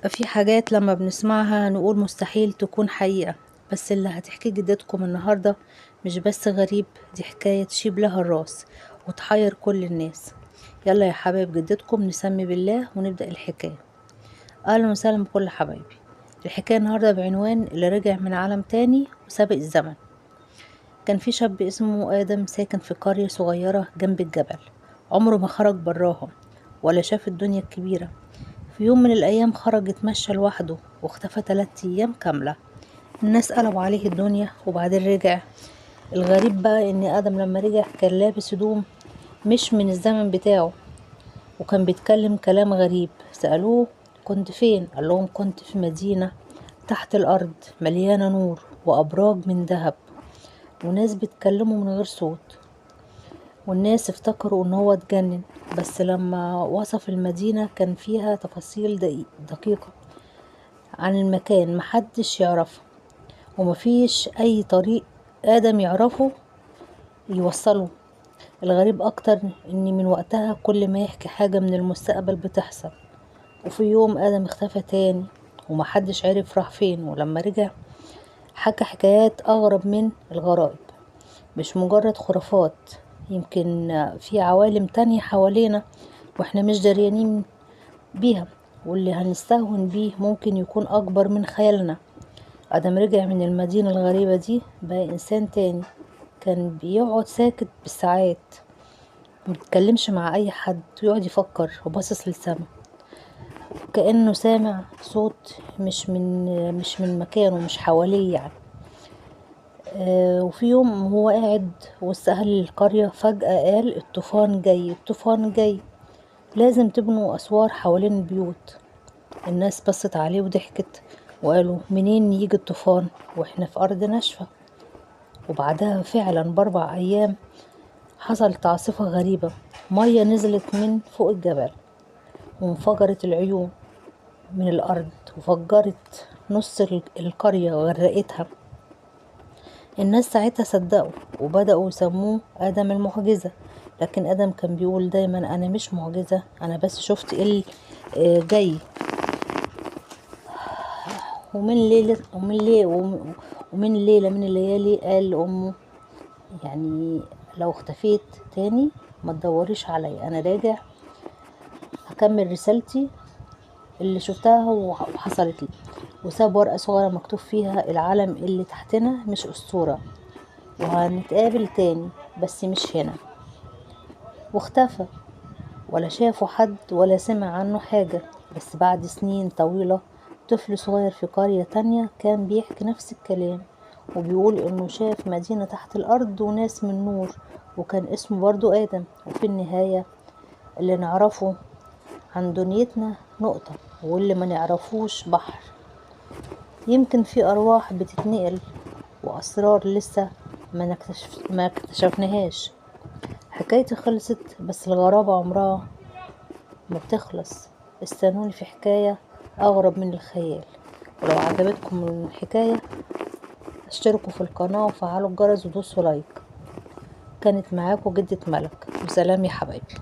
في حاجات لما بنسمعها نقول مستحيل تكون حقيقة، بس اللي هتحكي جدتكم النهاردة مش بس غريب، دي حكاية تشيب لها الراس وتحير كل الناس. يلا يا حبايب جدتكم نسمي بالله ونبدأ الحكاية. أهلا وسهلا بكل حبايبي. الحكاية النهاردة بعنوان اللي رجع من عالم تاني وسابق الزمن. كان في شاب اسمه آدم ساكن في قرية صغيرة جنب الجبل، عمره ما خرج براها ولا شاف الدنيا الكبيرة. في يوم من الأيام خرج يتمشى لوحده واختفى 3 أيام كاملة. الناس قلبوا عليه الدنيا وبعدين رجع. الغريب بقى إن آدم لما رجع كان لابس هدوم مش من الزمن بتاعه، وكان بيتكلم كلام غريب. سألوه كنت فين؟ قال لهم كنت في مدينة تحت الأرض مليانة نور وأبراج من ذهب وناس بيتكلموا من غير صوت. والناس افتكروا ان هو اتجنن، بس لما وصف المدينة كان فيها تفاصيل دقيقة عن المكان محدش يعرفها، ومفيش اي طريق آدم يعرفه يوصله. الغريب اكتر ان من وقتها كل ما يحكي حاجة من المستقبل بتحصل. وفي يوم آدم اختفى تاني ومحدش عرف راح فين، ولما رجع حكى حكايات اغرب من الغرائب، مش مجرد خرافات. يمكن في عوالم تانية حوالينا واحنا مش دريانين بيها، واللي هنستهون بيه ممكن يكون اكبر من خيالنا. ادم رجع من المدينة الغريبة دي بقى انسان تاني، كان بيقعد ساكت بالساعات مبيتكلمش مع اي حد ويقعد يفكر وباصص للسما كأنه سامع صوت مش من مكانه، مش حواليه يعني. وفي يوم هو قاعد وسط اهل القرية فجأة قال الطوفان جاي، الطوفان جاي، لازم تبنوا اسوار حوالين البيوت. الناس بصت عليه وضحكت وقالوا منين يجي الطوفان واحنا في ارض ناشفة. وبعدها فعلا ب4 ايام حصلت عاصفة غريبة، مية نزلت من فوق الجبل وانفجرت العيون من الارض وفجرت نص القرية وغرقتها. الناس ساعتها صدقوا وبدأوا يسموه آدم المعجزة، لكن آدم كان بيقول دايما أنا مش معجزة، أنا بس شفت إيه جاي. ومن ليلة من الليالي قال لأمه يعني لو اختفيت تاني ما تدوريش عليا، أنا راجع هكمل رسالتي اللي شفتها وحصلت لي. وساب ورقة صغيرة مكتوب فيها العالم اللي تحتنا مش أسطورة وهنتقابل تاني بس مش هنا. واختفى، ولا شافوا حد ولا سمع عنه حاجة. بس بعد سنين طويلة طفل صغير في قرية تانية كان بيحكي نفس الكلام وبيقول انه شاف مدينة تحت الارض وناس من نور، وكان اسمه برضو آدم. وفي النهاية اللي نعرفه عن دنيتنا نقطة واللي ما نعرفوش بحر. يمكن في أرواح بتتنقل وأسرار لسه ما اكتشفناهاش. حكايتي خلصت، بس الغرابة عمرها ما بتخلص. استنوني في حكاية أغرب من الخيال. ولو عجبتكم الحكاية اشتركوا في القناة وفعلوا الجرس ودوسوا لايك. كانت معاكم جدة ملك، وسلام يا حبايبي.